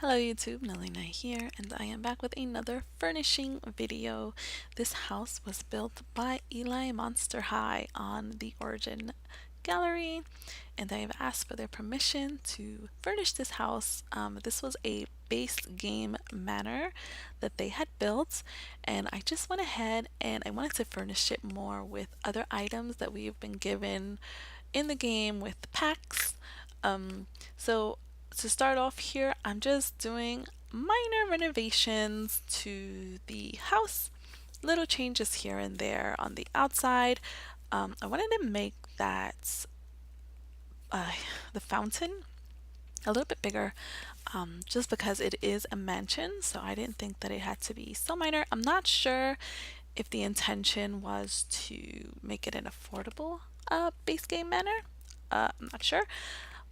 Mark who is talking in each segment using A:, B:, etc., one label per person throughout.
A: Hello YouTube, ElijMonsterHigh here, and I am back with another furnishing video. This house was built by ElijMonsterHigh on the Origin Gallery, and I have asked for their permission to furnish this house. This was a base game manor that they had built, and I just went ahead and I wanted to furnish it more with other items that we've been given in the game with the packs. So to start off here, I'm just doing minor renovations to the house, little changes here and there on the outside. I wanted to make that uh, the fountain a little bit bigger, just because it is a mansion, so I didn't think that it had to be so minor. I'm not sure if the intention was to make it an affordable base game manor. I'm not sure,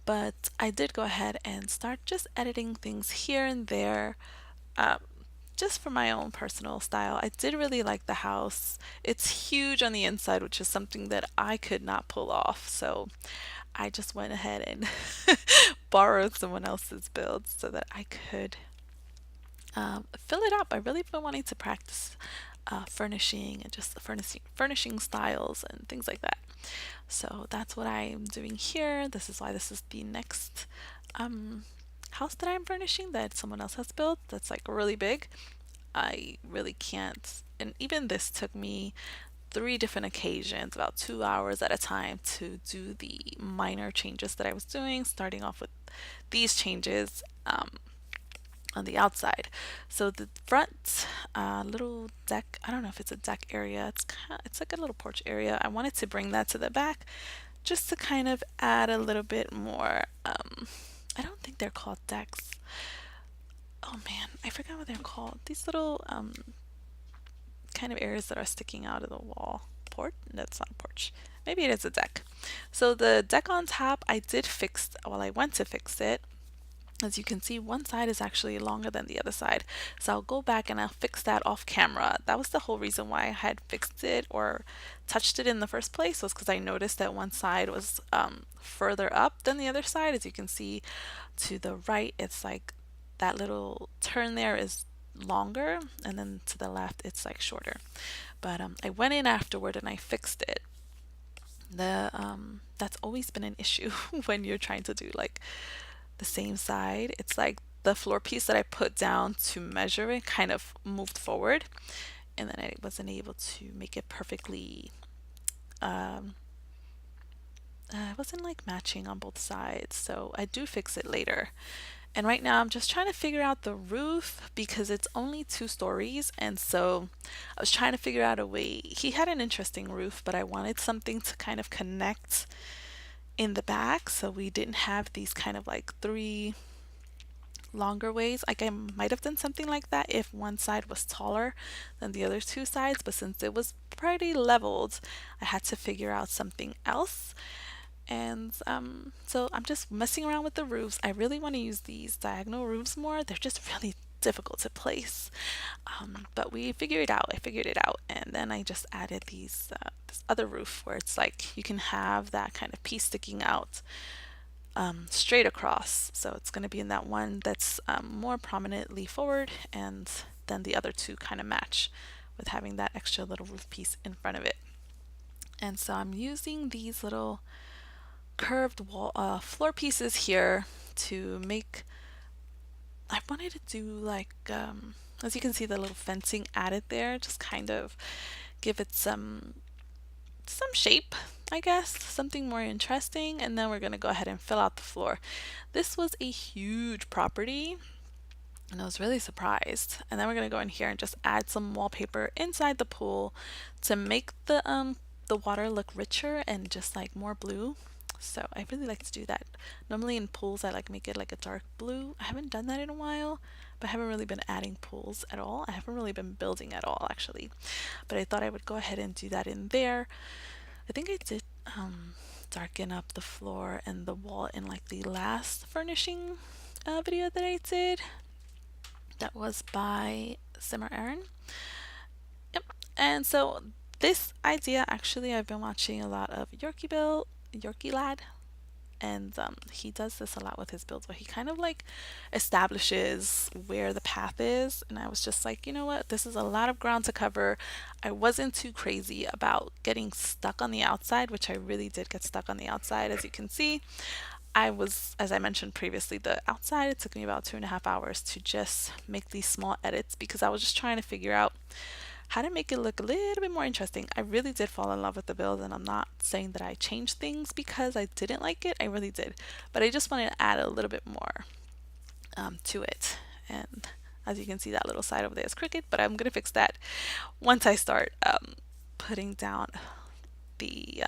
A: but I did go ahead and start just editing things here and there, um, just for my own personal style. I did really like the house. It's huge on the inside, which is something that I could not pull off, so I just went ahead and borrowed someone else's build so that I could fill it up. I really been wanting to practice furnishing and just furnishing styles and things like that. So that's what I'm doing here. This is why this is the next house that I'm furnishing that someone else has built. That's like really big. I really can't. And even this took me 3 different occasions, about 2 hours at a time, to do the minor changes that I was doing, starting off with these changes on the outside. So the front little deck, I don't know if it's a deck area, it's like a little porch area. I wanted to bring that to the back just to kind of add a little bit more. I don't think they're called decks. Oh man, I forgot what they're called. These little kind of areas that are sticking out of the wall. That's not a porch. Maybe it is a deck. So the deck on top, I did fix, well, I went to fix it. As you can see, one side is actually longer than the other side. So I'll go back and I'll fix that off camera. That was the whole reason why I had fixed it or touched it in the first place, was because I noticed that one side was further up than the other side. As you can see to the right, it's like that little turn there is longer, and then to the left it's like shorter. But I went in afterward and I fixed it. That's always been an issue when you're trying to do like the same side. It's like the floor piece that I put down to measure it kind of moved forward, and then I wasn't able to make it perfectly. It wasn't like matching on both sides, so I do fix it later. And right now I'm just trying to figure out the roof because it's only 2 stories, and so I was trying to figure out a way. He had an interesting roof, but I wanted something to kind of connect in the back, so we didn't have these kind of like 3 longer ways. Like I might have done something like that if one side was taller than the other 2 sides, but since it was pretty leveled, I had to figure out something else. And so I'm just messing around with the roofs. I really want to use these diagonal roofs more. They're just really difficult to place, but we figured it out. I figured it out, and then I just added this other roof where it's like you can have that kind of piece sticking out straight across. So it's going to be in that one that's more prominently forward, and then the other two kind of match with having that extra little roof piece in front of it. And so I'm using these little curved wall floor pieces here to make. I wanted to do like as you can see, the little fencing added there, just kind of give it some shape, I guess, something more interesting. And then we're going to go ahead and fill out the floor. This was a huge property, and I was really surprised. And then we're going to go in here and just add some wallpaper inside the pool to make the water look richer and just like more blue. So I really like to do that. Normally in pools I like make it like a dark blue. I haven't done that in a while, but I haven't really been adding pools at all. I haven't really been building at all actually. But I thought I would go ahead and do that in there. I think I did darken up the floor and the wall in like the last furnishing video that I did. That was by Simmer Aaron. Yep. And so this idea, actually, I've been watching a lot of Yorkie Lad, And he does this a lot with his builds where he kind of like establishes where the path is. And I was just like, you know what, this is a lot of ground to cover. I wasn't too crazy about getting stuck on the outside, which I really did get stuck on the outside, as you can see. I was, as I mentioned previously, the outside, it took me about 2.5 hours to just make these small edits because I was just trying to figure out how to make it look a little bit more interesting. I really did fall in love with the build, and I'm not saying that I changed things because I didn't like it. I really did. But I just wanted to add a little bit more to it. And as you can see, that little side over there is crooked, but I'm going to fix that once I start putting down the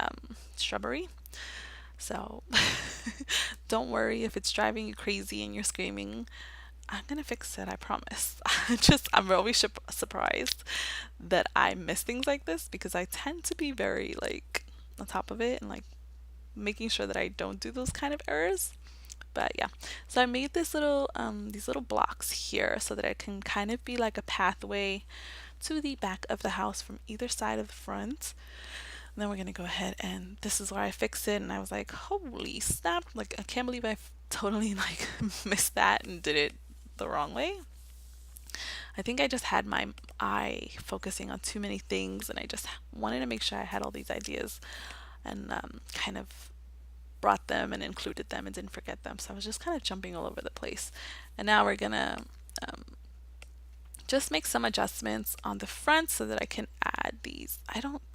A: shrubbery. So don't worry if it's driving you crazy and you're screaming. I'm gonna fix it, I promise. I'm always surprised that I miss things like this because I tend to be very like on top of it and like making sure that I don't do those kind of errors. But yeah, so I made these little blocks here so that it can kind of be like a pathway to the back of the house from either side of the front. And then we're gonna go ahead, and this is where I fix it, and I was like, holy snap, like I can't believe I totally like missed that and did it the wrong way. I think I just had my eye focusing on too many things, and I just wanted to make sure I had all these ideas and kind of brought them and included them and didn't forget them. So I was just kind of jumping all over the place. And now we're gonna just make some adjustments on the front so that I can add these.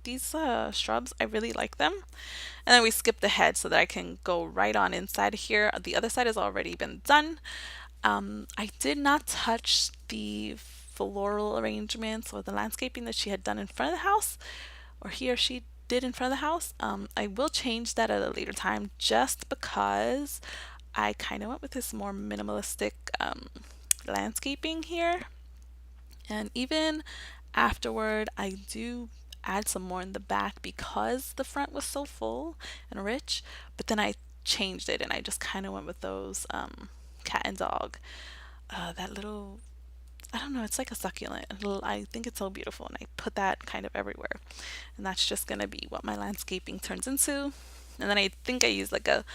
A: These shrubs, I really like them. And then we skip the head so that I can go right on inside here. The other side has already been done. I did not touch the floral arrangements or the landscaping that she had done in front of the house, or he or she did in front of the house. I will change that at a later time just because I kind of went with this more minimalistic landscaping here. And even afterward, I do add some more in the back because the front was so full and rich. But then I changed it and I just kind of went with those cat and dog. That little, I don't know, it's like a succulent. I think it's so beautiful, and I put that kind of everywhere. And that's just gonna be what my landscaping turns into. And then I think I use like a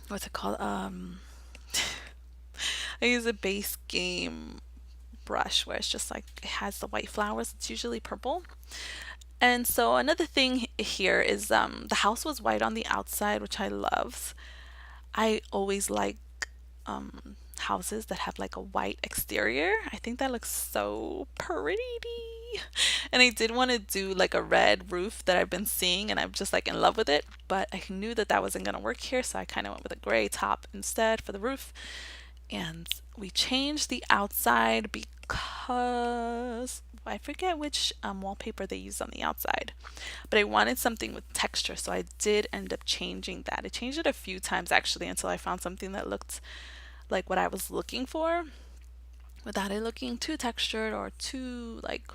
A: what's it called? I use a base game brush where it's just like it has the white flowers. It's usually purple. And so another thing here is the house was white on the outside, which I love. I always like houses that have like a white exterior. I think that looks so pretty. And I did want to do like a red roof that I've been seeing, and I'm just like in love with it, but I knew that that wasn't going to work here, so I kind of went with a gray top instead for the roof. And we changed the outside because I forget which wallpaper they used on the outside, but I wanted something with texture, so I did end up changing that. I changed it a few times actually until I found something that looked like what I was looking for without it looking too textured or too like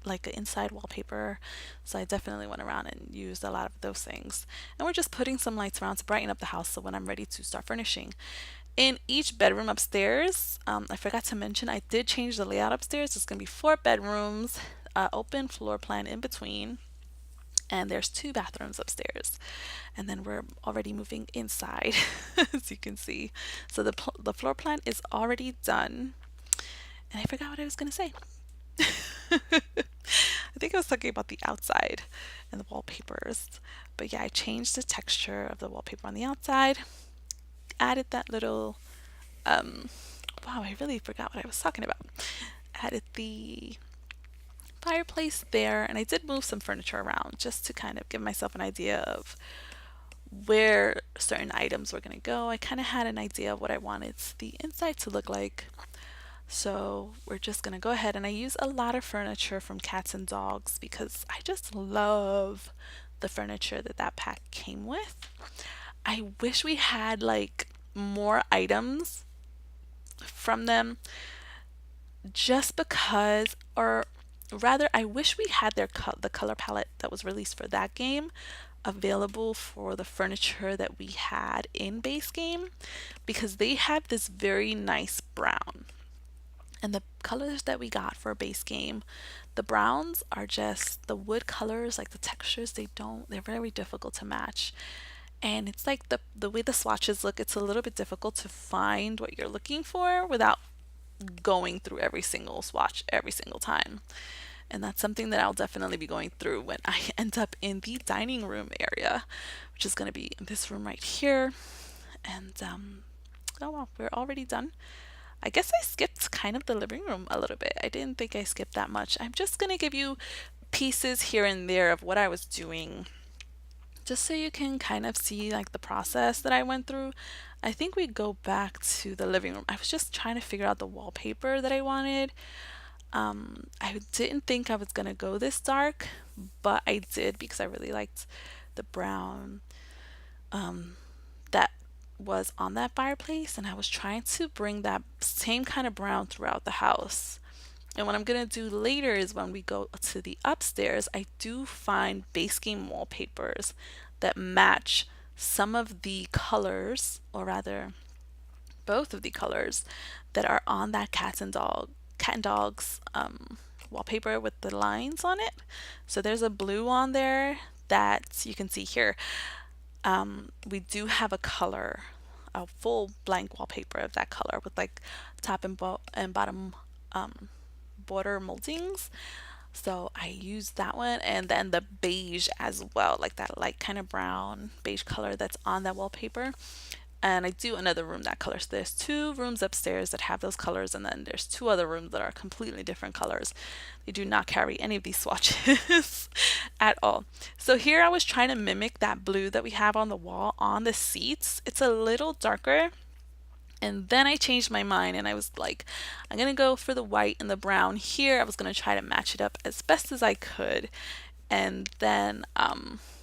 A: an inside wallpaper. So I definitely went around and used a lot of those things. And we're just putting some lights around to brighten up the house so when I'm ready to start furnishing. In each bedroom upstairs, I forgot to mention, I did change the layout upstairs. It's going to be 4 bedrooms, open floor plan in between, and there's 2 bathrooms upstairs. And then we're already moving inside, as you can see. So the floor plan is already done. And I forgot what I was going to say. I think I was talking about the outside and the wallpapers. But yeah, I changed the texture of the wallpaper on the outside. Added that little wow, I really forgot what I was talking about. Added the fireplace there, and I did move some furniture around just to kind of give myself an idea of where certain items were going to go. I kind of had an idea of what I wanted the inside to look like. So we're just going to go ahead, and I use a lot of furniture from Cats and Dogs because I just love the furniture that that pack came with. I wish we had like more items from them just because, or rather I wish we had the color palette that was released for that game available for the furniture that we had in base game, because they have this very nice brown. And the colors that we got for a base game, the browns are just the wood colors, like the textures, they're very difficult to match. And it's like the way the swatches look, it's a little bit difficult to find what you're looking for without going through every single swatch every single time. And that's something that I'll definitely be going through when I end up in the dining room area, which is going to be in this room right here. And oh well, we're already done. I guess I skipped kind of the living room a little bit. I didn't think I skipped that much. I'm just going to give you pieces here and there of what I was doing just so you can kind of see like the process that I went through. I think we go back to the living room. I was just trying to figure out the wallpaper that I wanted. I didn't think I was gonna go this dark, but I did because I really liked the brown that was on that fireplace, and I was trying to bring that same kind of brown throughout the house. And what I'm gonna do later is when we go to the upstairs, I do find base game wallpapers that match some of the colors, or rather both of the colors that are on that cat and dogs wallpaper with the lines on it. So there's a blue on there that you can see here. We do have a color, a full blank wallpaper of that color with like top and bottom border moldings. So I used that one, and then the beige as well, like that light kind of brown beige color that's on that wallpaper. And I do another room that color. So there's two rooms upstairs that have those colors, and then there's two other rooms that are completely different colors. They do not carry any of these swatches at all. So here I was trying to mimic that blue that we have on the wall on the seats. It's a little darker. And then I changed my mind and I was like, I'm gonna go for the white and the brown here. I was gonna try to match it up as best as I could. And then,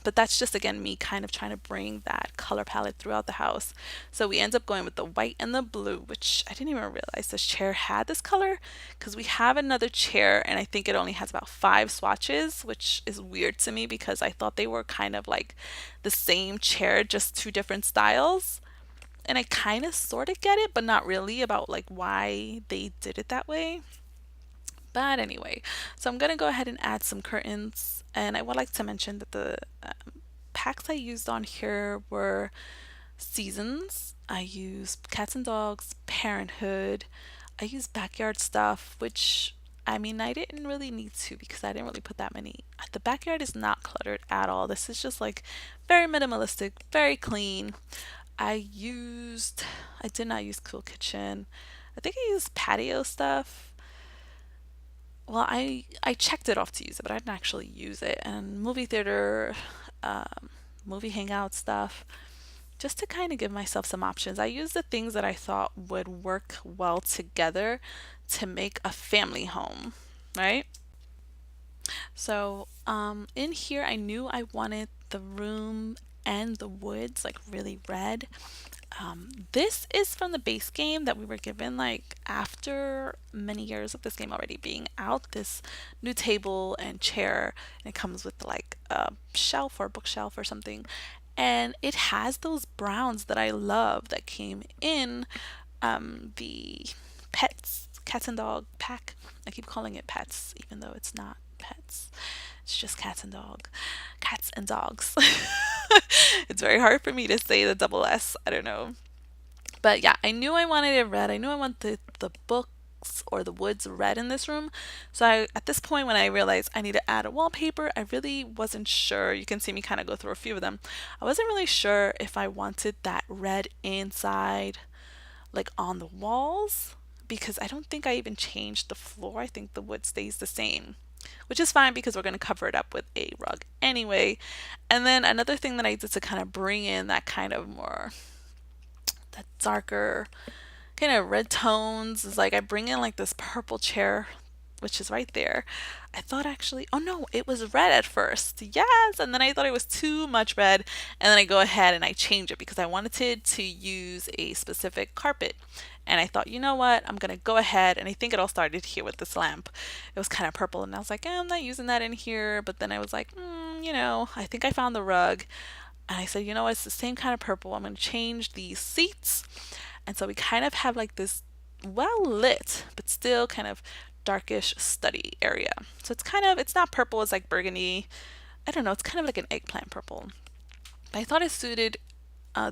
A: but that's just again me kind of trying to bring that color palette throughout the house. So we end up going with the white and the blue, which I didn't even realize this chair had this color because we have another chair and I think it only has about 5 swatches, which is weird to me because I thought they were kind of like the same chair, just two different styles. And I kind of sort of get it, but not really about like why they did it that way. But anyway, so I'm gonna go ahead and add some curtains. And I would like to mention that the packs I used on here were Seasons. I used Cats and Dogs, Parenthood. I used Backyard Stuff, which I mean, I didn't really need to because I didn't really put that many. The backyard is not cluttered at all. This is just like very minimalistic, very clean. I did not use Cool Kitchen. I think I used patio stuff. Well, I checked it off to use it, but I didn't actually use it. And movie theater, um, movie hangout stuff, just to kind of give myself some options. I used the things that I thought would work well together to make a family home, right? So, in here, I knew I wanted the room and the woods like really red. This is from the base game that we were given like after many years of this game already being out. This new table and chair, and it comes with like a shelf or bookshelf or something, and it has those browns that I love that came in the cats and dog pack. I keep calling it pets, even though it's not pets. It's just cats and dogs. It's very hard for me to say the double S. I don't know. But yeah, I knew I wanted it red. I knew I wanted the books or the woods red in this room. So at this point, when I realized I need to add a wallpaper, I really wasn't sure. You can see me kind of go through a few of them. I wasn't really sure if I wanted that red inside, like on the walls, because I don't think I even changed the floor. I think the wood stays the same, which is fine because we're going to cover it up with a rug anyway. And then another thing that I did to kind of bring in that kind of more, that darker kind of red tones is like I bring in like this purple chair, which is right there. I thought actually, oh no, it was red at first. Yes, and then I thought it was too much red, and then I go ahead and I change it because I wanted to use a specific carpet. And I thought, you know what, I'm gonna go ahead, and I think it all started here with this lamp. It was kind of purple, and I was like, I'm not using that in here. But then I was like, I think I found the rug. And I said, you know what, it's the same kind of purple. I'm gonna change these seats. And so we kind of have like this well lit, but still kind of darkish study area. So it's not purple, it's like burgundy. I don't know, it's kind of like an eggplant purple. But I thought it suited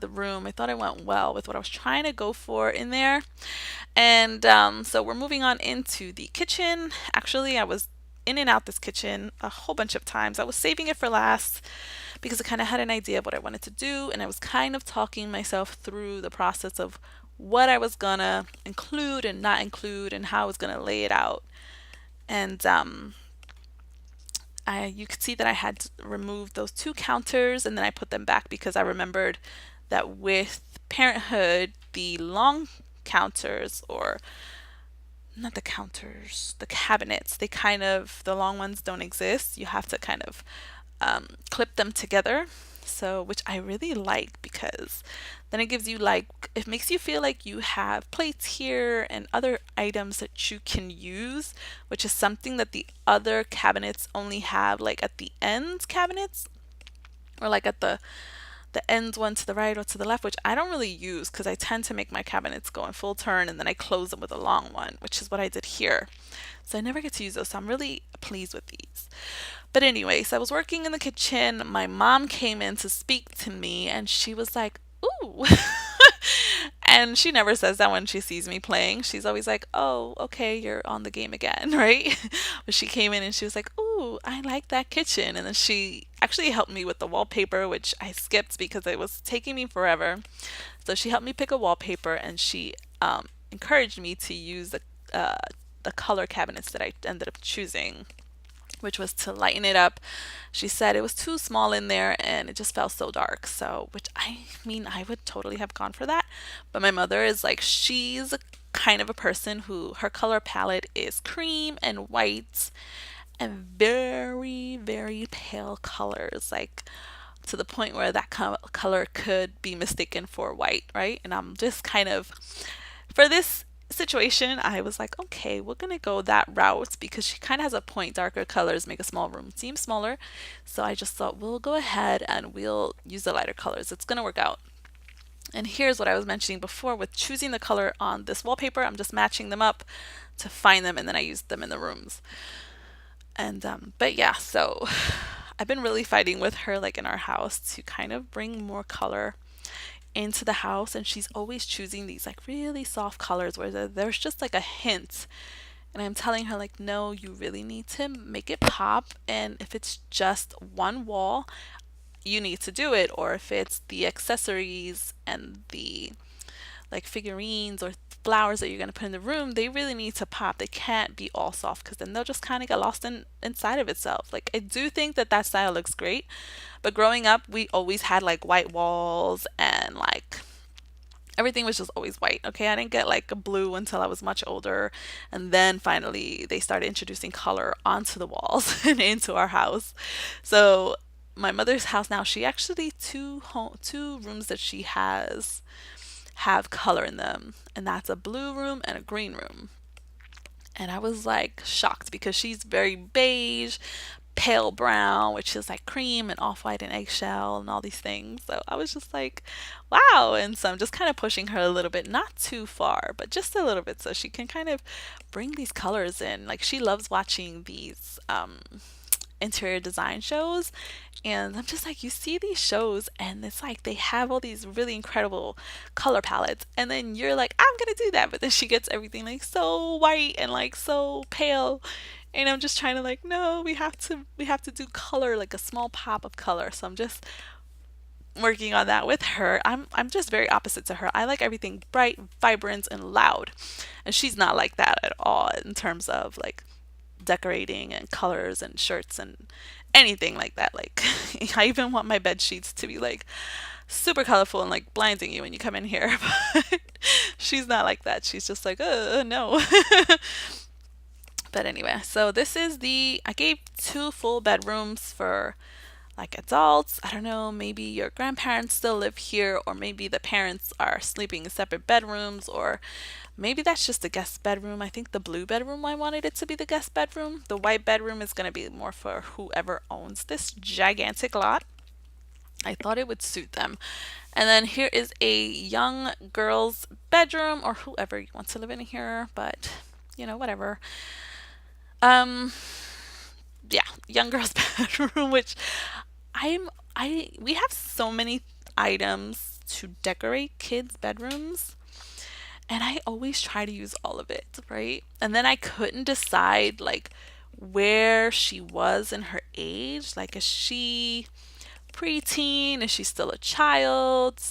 A: the room. I thought it went well with what I was trying to go for in there. And so we're moving on into the kitchen. Actually, I was in and out this kitchen a whole bunch of times. I was saving it for last because I kind of had an idea of what I wanted to do, and I was kind of talking myself through the process of what I was gonna include and not include and how I was gonna lay it out. And you could see that I had to remove those two counters and then I put them back because I remembered that with Parenthood, the long counters, or not the counters, the cabinets, the long ones don't exist. You have to kind of clip them together. So, which I really like because then it gives you it makes you feel like you have plates here and other items that you can use, which is something that the other cabinets only have like at the end cabinets, or like at the ends, one to the right or to the left, which I don't really use because I tend to make my cabinets go in full turn and then I close them with a long one, which is what I did here. So I never get to use those. So I'm really pleased with these. But anyways, I was working in the kitchen. My mom came in to speak to me and she was like, "Ooh." And she never says that when she sees me playing. She's always like, "Oh, okay, you're on the game again," right? But she came in and she was like, "Ooh, I like that kitchen." And then she actually helped me with the wallpaper, which I skipped because it was taking me forever. So she helped me pick a wallpaper and she encouraged me to use the color cabinets that I ended up choosing, which was to lighten it up. She said it was too small in there and it just felt so dark. So, which I mean, I would totally have gone for that. But my mother is like, she's kind of a person who her color palette is cream and white and very, very pale colors, like to the point where that color could be mistaken for white, right? And I'm just kind of, for this situation, I was like, okay, we're gonna go that route because she kind of has a point. Darker colors make a small room seem smaller. So I just thought we'll go ahead and we'll use the lighter colors. It's gonna work out. And here's what I was mentioning before with choosing the color on this wallpaper. I'm just matching them up to find them and then I use them in the rooms. And but yeah, so I've been really fighting with her like in our house to kind of bring more color into the house, and she's always choosing these like really soft colors where there's just like a hint, and I'm telling her like, no, you really need to make it pop, and if it's just one wall you need to do it, or if it's the accessories and the like figurines or flowers that you're going to put in the room, they really need to pop. They can't be all soft because then they'll just kind of get lost inside of itself. Like I do think that that style looks great, but growing up we always had like white walls and like everything was just always white. Okay, I didn't get like a blue until I was much older, and then finally they started introducing color onto the walls and into our house. So my mother's house now, she actually two rooms that she has have color in them, and that's a blue room and a green room. And I was like shocked because she's very beige, pale brown, which is like cream, and off white and eggshell and all these things. So I was just like, wow. And so I'm just kind of pushing her a little bit, not too far, but just a little bit so she can kind of bring these colors in. Like she loves watching these interior design shows, and I'm just like, you see these shows and it's like they have all these really incredible color palettes, and then you're like, I'm gonna do that, but then she gets everything like so white and like so pale, and I'm just trying to like, no, we have to do color, like a small pop of color. So I'm just working on that with her. I'm just very opposite to her. I like everything bright, vibrant, and loud, and she's not like that at all in terms of like decorating and colors and shirts and anything like that. Like I even want my bed sheets to be like super colorful and like blinding you when you come in here. But she's not like that. She's just like, no. But anyway, so this is I gave two full bedrooms for like adults. I don't know, maybe your grandparents still live here, or maybe the parents are sleeping in separate bedrooms, or maybe that's just a guest bedroom. I think the blue bedroom, I wanted it to be the guest bedroom. The white bedroom is going to be more for whoever owns this gigantic lot. I thought it would suit them. And then here is a young girl's bedroom, or whoever wants to live in here, but whatever. Um, yeah, young girl's bedroom, which we have so many items to decorate kids' bedrooms, and I always try to use all of it, right? And then I couldn't decide like where she was in her age. Like, is she preteen? Is she still a child?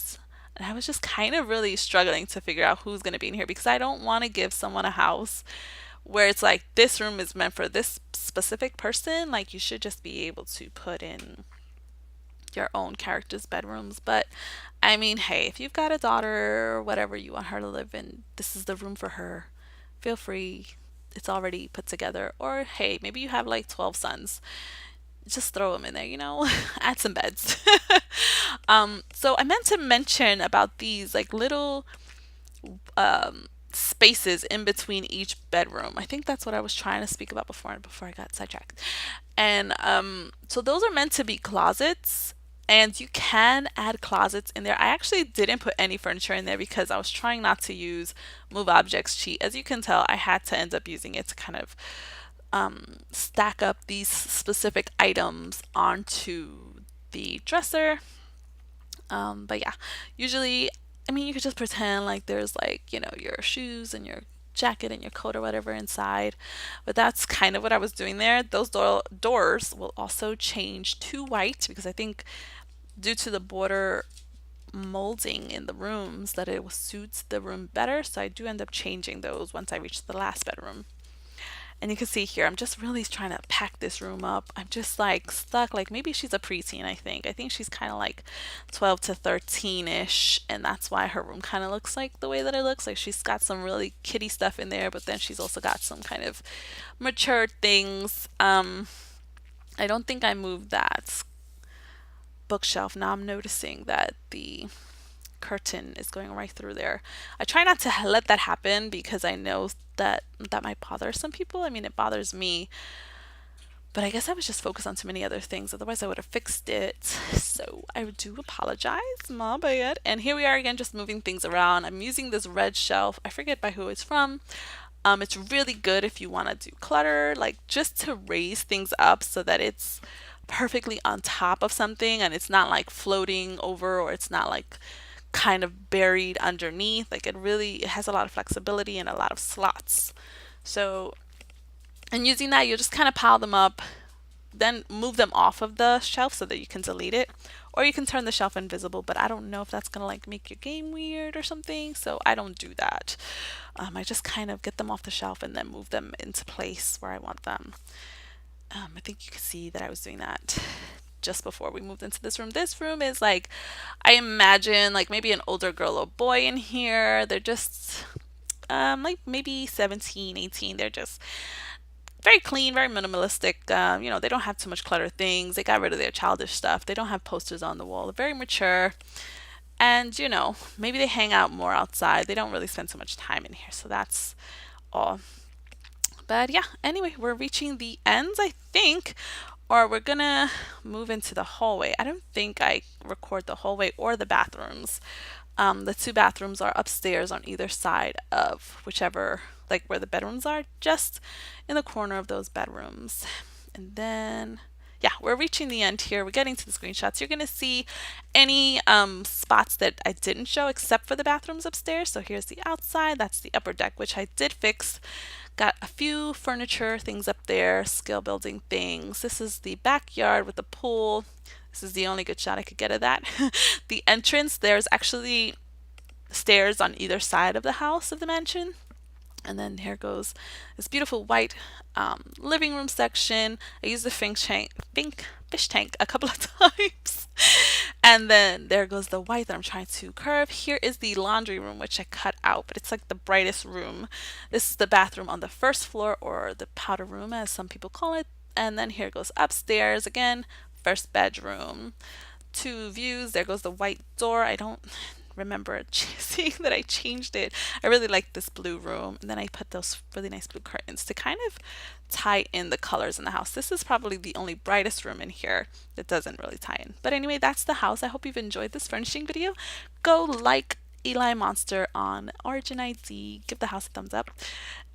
A: And I was just kind of really struggling to figure out who's going to be in here because I don't want to give someone a house where it's like this room is meant for this specific person. Like, you should just be able to put in your own character's bedrooms. But I mean, hey, if you've got a daughter or whatever you want her to live in, this is the room for her. Feel free. It's already put together. Or hey, maybe you have like 12 sons. Just throw them in there, add some beds. So I meant to mention about these like little spaces in between each bedroom. I think that's what I was trying to speak about before I got sidetracked. And so those are meant to be closets, and you can add closets in there. I actually didn't put any furniture in there because I was trying not to use move objects cheat. As you can tell, I had to end up using it to kind of stack up these specific items onto the dresser. But yeah, usually, I mean, you could just pretend like there's like, your shoes and your jacket and your coat or whatever inside. But that's kind of what I was doing there. Those doors will also change to white because I think due to the border molding in the rooms that it suits the room better. So I do end up changing those once I reach the last bedroom. And you can see here, I'm just really trying to pack this room up. I'm just like stuck. Like maybe she's a preteen, I think. I think she's kind of like 12 to 13-ish. And that's why her room kind of looks like the way that it looks. Like she's got some really kitty stuff in there, but then she's also got some kind of mature things. I don't think I moved that bookshelf. Now I'm noticing that the curtain is going right through there. I try not to let that happen because I know that might bother some people. I mean, it bothers me, but I guess I was just focused on too many other things. Otherwise, I would have fixed it. So I do apologize, my bad. And here we are again, just moving things around. I'm using this red shelf. I forget by who it's from. It's really good if you want to do clutter, like just to raise things up so that it's perfectly on top of something and it's not like floating over, or it's not like kind of buried underneath. Like it has a lot of flexibility and a lot of slots. So, and using that, you just kind of pile them up, then move them off of the shelf so that you can delete it. Or you can turn the shelf invisible, but I don't know if that's gonna like make your game weird or something, so I don't do that. I just kind of get them off the shelf and then move them into place where I want them. I think you can see that I was doing that just before we moved into this room. This room is like, I imagine like maybe an older girl or boy in here. They're just like maybe 17, 18. They're just very clean, very minimalistic. They don't have too much clutter things. They got rid of their childish stuff. They don't have posters on the wall. They're very mature. And, maybe they hang out more outside. They don't really spend so much time in here. So that's all. But yeah, anyway, we're reaching the ends, I think, or we're gonna move into the hallway. I don't think I record the hallway or the bathrooms. The two bathrooms are upstairs on either side of whichever, like where the bedrooms are, just in the corner of those bedrooms. And then, yeah, we're reaching the end here. We're getting to the screenshots. You're going to see any spots that I didn't show except for the bathrooms upstairs. So here's the outside. That's the upper deck, which I did fix. Got a few furniture things up there, skill building things. This is the backyard with the pool. This is the only good shot I could get of that. The entrance, there's actually stairs on either side of the house of the mansion. And then here goes this beautiful white living room section. I used the fish tank a couple of times. And then there goes the white that I'm trying to curve. Here is the laundry room, which I cut out, but it's like the brightest room. This is the bathroom on the first floor, or the powder room as some people call it. And then here goes upstairs again, first bedroom. Two views. There goes the white door. I don't remember seeing that I changed it. I really like this blue room, and then I put those really nice blue curtains to kind of tie in the colors in the house. This is probably the only brightest room in here that doesn't really tie in. But anyway, that's the house. I hope you've enjoyed this furnishing video. Go like Eli Monster on Origin ID, give the house a thumbs up,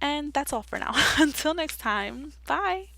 A: and that's all for now. Until next time, bye.